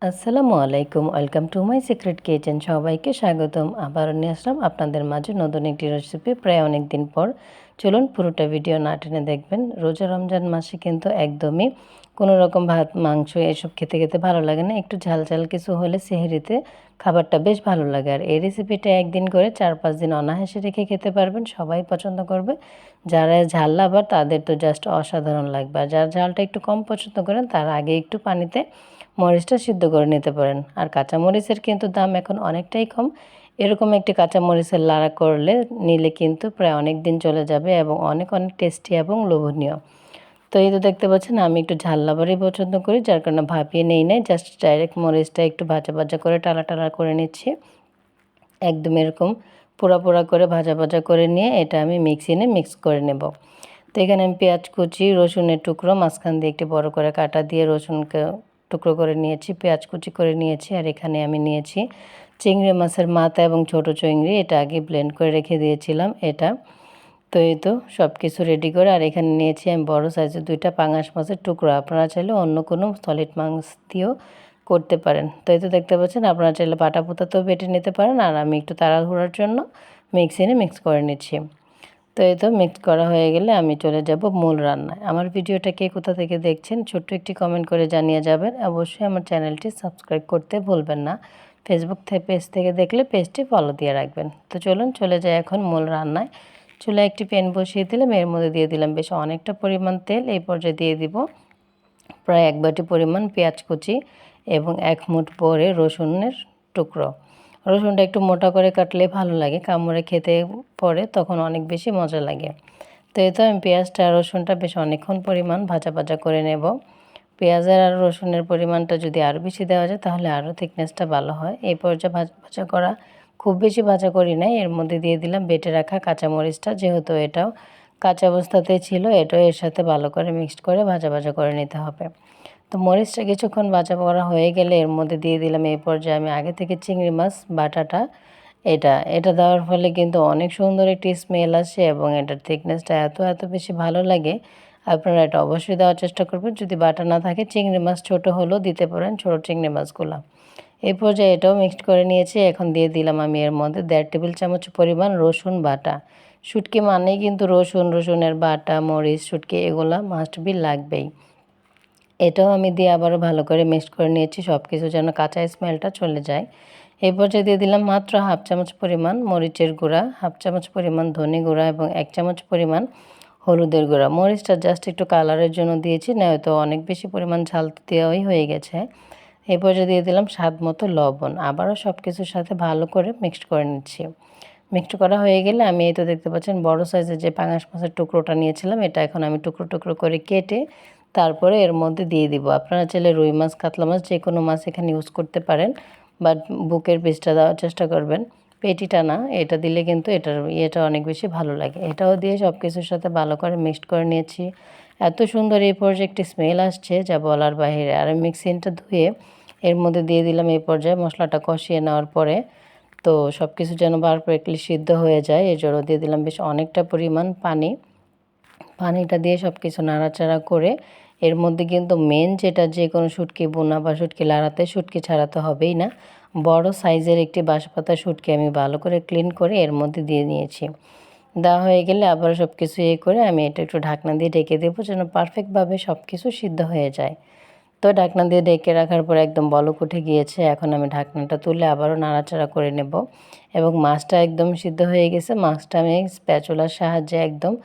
আসসালামু আলাইকুম, welcome to my secret kitchen. সবাইকে স্বাগতম। আবারও নিয়ে আসলাম আপনাদের মাঝে নতুন একটি রেসিপি। প্রায় অনেক দিন পর, চলুন পুরোটা ভিডিও না টেনে দেখবেন। রোজা রমজান মাসে কিন্তু একদমই কোনো রকম ভাত মাংস এসব খেতে খেতে ভালো লাগে না। একটু ঝাল ঝাল কিছু হলে সেহরিতে খাবারটা বেশ ভালো লাগে। আর এই রেসিপিটা একদিন করে 4-5 দিন অনায়াসে রেখে খেতে পারবেন, সবাই পছন্দ করবে। যারা ঝাল লাভার তাদের তো জাস্ট অসাধারণ লাগবে। আর যারা ঝালটা একটু কম পছন্দ করেন তারা আগে একটু পানিতে মরিচটা সিদ্ধ করে নিতে পারেন। আর কাঁচামরিচের কিন্তু দাম এখন অনেকটাই কম। এরকম একটি কাঁচামরিচের লাড়া করলে নিলে কিন্তু প্রায় অনেক দিন চলে যাবে এবং অনেক অনেক টেস্টি এবং লোভনীয়। তো এই তো দেখতে পাচ্ছেন আমি একটু ঝাল লাভারই পছন্দ করি, যার কারণে ভাপিয়ে নেই নাই, জাস্ট ডাইরেক্ট মরিচটা একটু ভাজা ভাজা করে টালা টালা করে নিচ্ছি। একদম এরকম পোড়া পোড়া করে ভাজা ভাজা করে নিয়ে এটা আমি মিক্স করে নেব। তো এখানে আমি পেঁয়াজ কুচি, রসুনের টুকরো মাঝখান দিয়ে একটি বড় করে কাটা দিয়ে রসুনকে টুকরো করে নিয়েছি, পেঁয়াজ কুচি করে নিয়েছি। আর এখানে আমি নিয়েছি চিংড়ি মাছের মাথা এবং ছোট চিংড়ি, এটা আগে ব্লেন্ড করে রেখে দিয়েছিলাম এটা। তো এই তো সব কিছু রেডি করে, আর এখানে নিয়েছি আমি বড় সাইজের 2টা পাঙাশ মাছের টুকরো। আপনারা চাইলে অন্য কোনো সলিড মাছ দিয়েও করতে পারেন। তো এই তো দেখতে পাচ্ছেন, আপনারা চাইলে বাটা পোতাতেও বেটে নিতে পারেন। আর আমি একটু তাড়াহুড়োর জন্য মিক্স করে নিচ্ছি। তো এই তো মিক্স করা হয়ে গেলে আমি চলে যাব মূল রান্নায়। আমার ভিডিওটা কে কোথা থেকে দেখছেন ছোট্ট একটি কমেন্ট করে জানিয়ে যাবেন। অবশ্যই আমার চ্যানেলটি সাবস্ক্রাইব করতে ভুলবেন না। ফেসবুক পেজ থেকে দেখলে পেজটি ফলো দিয়ে রাখবেন। তো চলুন চলে যাই এখন মূল রান্নায়। চুলায় একটি প্যান বসিয়ে দিলাম, এর মধ্যে দিয়ে দিলাম বেশ অনেকটা পরিমাণ তেল। এই পর্যায়ে দিয়ে দিব প্রায় 1 বাটি পরিমাণ পেঁয়াজ কুচি এবং 1 মুঠ পরে রসুনের টুকরো। রসুনটা একটু মোটা করে কাটলে ভালো লাগে, কামড়ে খেতে পরে তখন অনেক বেশি মজা লাগে। তো এই তো আমি পেঁয়াজটা আর রসুনটা বেশ অনেকক্ষণ পরিমাণ ভাজা ভাজা করে নেব। পেঁয়াজের আর রসুনের পরিমাণটা যদি আরও বেশি দেওয়া যায় তাহলে আরও থিকনেসটা ভালো হয়। এই পর্যায়ে ভাজা ভাজা করা, খুব বেশি ভাজা করি নাই, এর মধ্যে দিয়ে দিলাম বেটে রাখা কাঁচামরিচটা। যেহেতু এটাও কাঁচা অবস্থাতেই ছিল, এটাও এর সাথে ভালো করে মিক্সড করে ভাজা ভাজা করে নিতে হবে। তো মরিচটা কিছুক্ষণ ভাজা করা হয়ে গেলে এর মধ্যে দিয়ে দিলাম এই পর্যায়ে আমি আগে থেকে চিংড়ি মাছ বাটাটা। এটা দেওয়ার ফলে কিন্তু অনেক সুন্দর একটি স্মেল আসে এবং এটার থিকনেসটা এত বেশি ভালো লাগে। আপনারা এটা অবশ্যই দেওয়ার চেষ্টা করবেন। যদি বাটা না থাকে চিংড়ি মাছ ছোট হলেও দিতে পারেন, ছোট চিংড়ি মাছগুলো। এই পর্যায়ে এটাও মিক্সড করে নিয়েছি। এখন দিয়ে দিলাম আমি এর মধ্যে 1.5 টেবিল চামচ পরিমাণ রসুন বাটা। শুটকি মানেই কিন্তু রসুনের বাটা, মরিচ, শুটকি এগুলা মাস্ট বি লাগবেই। এটাও আমি দিয়ে আবারও ভালো করে মিক্স করে নিয়েছি, সব কিছু যেন কাঁচা স্মেলটা চলে যায়। এই পর্যায়ে দিয়ে দিলাম মাত্র 1/2 চামচ পরিমাণ মরিচের গুঁড়া, 1/2 চামচ পরিমাণ ধনে গুঁড়া এবং 1 চামচ পরিমাণ হলুদের গুঁড়া। মরিচটা জাস্ট একটু কালারের জন্য দিয়েছি, নয়তো অনেক বেশি পরিমাণ ঝাল দেওয়াই হয়ে গেছে। এই পর্যায়ে দিয়ে দিলাম স্বাদ মতো লবণ। আবারও সব কিছুর সাথে ভালো করে মিক্সড করে নিচ্ছি। মিক্সড করা হয়ে গেলে আমি এই তো দেখতে পাচ্ছেন বড় সাইজের যে পাঙাশ মাছের টুকরোটা নিয়েছিলাম, এটা এখন আমি টুকরো টুকরো করে কেটে তারপরে এর মধ্যে দিয়ে দিব। আপনারা চাইলে রুই মাছ, কাতলা মাছ যে কোনো মাছ এখানে ইউজ করতে পারেন, বাট বুকের পিসটা দেওয়ার চেষ্টা করবেন, পেটিটা না। এটা দিলে কিন্তু এটার ইয়েটা অনেক বেশি ভালো লাগে। এটাও দিয়ে সব কিছুর সাথে ভালো করে মিক্সড করে নিয়েছি। এত সুন্দর এই পর্যায়ে একটি স্মেল আসছে যা বলার বাইরে। আর মিক্সিনটা ধুয়ে এর মধ্যে দিয়ে দিলাম এই পর্যায়ে মশলাটা কষিয়ে নেওয়ার পরে। তো সব কিছু যেন পারফেক্টলি সিদ্ধ হয়ে যায় এই জন্য দিয়ে দিলাম বেশ অনেকটা পরিমাণ পানি। পানিটা দিয়ে সব কিছু নাড়াচাড়া করে এর মধ্যে কিন্তু মেন যেটা, যে কোনো শুটকি বোনা বা শুটকি লাড়াতে শুটকি ছাড়াতে হবেই না, বড় সাইজের একটি বাঁশপাতা শুটকি আমি ভালো করে ক্লিন করে এর মধ্যে দিয়ে নিয়েছি। দেওয়া হয়ে গেলে আবার সব কিছু করে আমি এটা একটু ঢাকনা দিয়ে ঢেকে দেবো যেন পারফেক্টভাবে সব কিছু সিদ্ধ হয়ে যায়। তো ঢাকনা দিয়ে ঢেকে রাখার পর একদম বলক উঠে গিয়েছে। এখন আমি ঢাকনাটা তুলে আবারও নাড়াচাড়া করে নেব এবং মাছটা একদম সিদ্ধ হয়ে গেছে। মাছটা আমি স্প্যাচুলার সাহায্যে একদম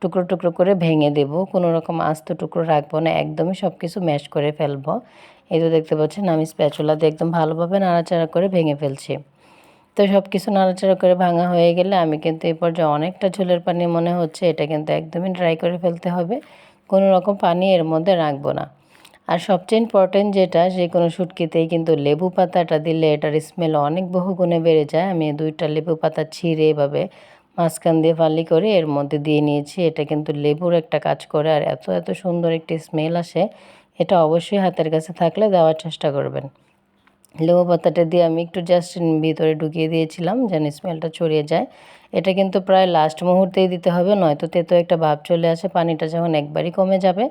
টুকরো টুকরো করে ভেঙে দেব, কোনো রকম আস্ত টুকরো রাখবো না, একদমই সব কিছু ম্যাশ করে ফেলবো। এই তো দেখতে পাচ্ছেন আমি স্প্যাচুলা দিয়ে একদম ভালোভাবে নাড়াচাড়া করে ভেঙে ফেলছি। তো সব কিছু নাড়াচাড়া করে ভাঙা হয়ে গেলে আমি কিন্তু এই পর্যায়ে অনেকটা ঝোলের পানি মনে হচ্ছে, এটা কিন্তু একদমই ড্রাই করে ফেলতে হবে, কোনো রকম পানি এর মধ্যে রাখবো না। আর সবচেয়ে ইম্পর্টেন্ট যেটা, যে কোনো শুটকিতেই কিন্তু লেবু পাতাটা দিলে এটার স্মেল অনেক বহুগুণে বেড়ে যায়। আমি 2টা লেবু পাতা ছিঁড়ে এভাবে মাঝখান দিয়ে ফালি করে এর মধ্যে দিয়ে নিয়েছি। এটা কিন্তু লেবুর একটা কাজ করে আর এত সুন্দর একটি স্মেল আসে। এটা অবশ্যই হাতের কাছে থাকলে দেওয়ার চেষ্টা করবেন। লেবু পাতাটা দিয়ে আমি একটু জাস্ট ভিতরে ঢুকিয়ে দিয়েছিলাম যেন স্মেলটা ছড়িয়ে যায়। এটা কিন্তু প্রায় লাস্ট মুহূর্তেই দিতে হবে, নয়তো তেতো একটা ভাব চলে আসে। পানিটা যখন একবারই কমে যাবে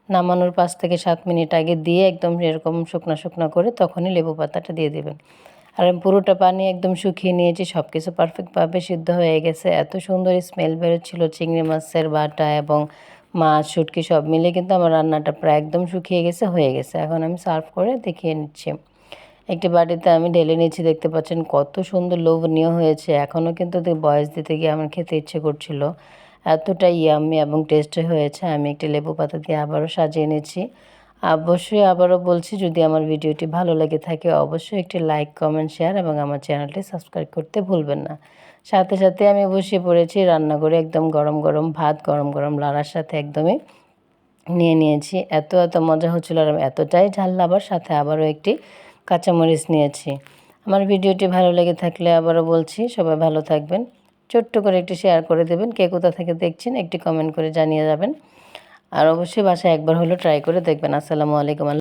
নামানোর 5 থেকে 7 মিনিট আগে দিয়ে একদম এরকম শুকনো শুকনো করে তখনই লেবু পাতাটা দিয়ে দেবেন। আর আমি পুরোটা পানি একদম শুকিয়ে নিয়েছি, সব কিছু পারফেক্টভাবে সিদ্ধ হয়ে গেছে। এত সুন্দর স্মেল বেরোচ্ছিল চিংড়ি মাছের বাটা এবং মাছ শুটকি সব মিলে কিন্তু আমার রান্নাটা প্রায় একদম শুকিয়ে গেছে, হয়ে গেছে। এখন আমি সার্ভ করে দেখিয়ে নিচ্ছি। একটি বাটিতে আমি ঢেলে নিচ্ছি, দেখতে পাচ্ছেন কত সুন্দর লোভনীয় হয়েছে। এখনও কিন্তু বয়স দিতে গিয়ে আমার খেতে ইচ্ছে করছিল, এতটাই ইয়াম্মি এবং টেস্টি হয়েছে। আমি একটি লেবু পাতা দিয়ে আবারও সাজিয়ে নিচ্ছি। অবশ্যই আবারও বলছি, যদি আমার ভিডিওটি ভালো লেগে থাকে অবশ্যই একটি লাইক, কমেন্ট, শেয়ার এবং আমার চ্যানেলটি সাবস্ক্রাইব করতে ভুলবেন না। সাথে সাথে আমি বসে পড়েছি রান্নাঘরে, একদম গরম গরম ভাত, গরম গরম লাড়ার সাথে একদমই নিয়ে নিয়েছি। এত মজা হচ্ছিল আর এতটাই ঝাল, আবার সাথে আবারও একটি কাঁচামরিচ নিয়েছি। আমার ভিডিওটি ভালো লেগে থাকলে আবারও বলছি সবাই ভালো থাকবেন, ছোট্ট করে একটি শেয়ার করে দেবেন, কে কোথা থেকে দেখছেন একটি কমেন্ট করে জানিয়ে যাবেন। আর অবশ্যই বাসায় একবার হলেও ট্রাই করে দেখবেন। আসসালামু আলাইকুম।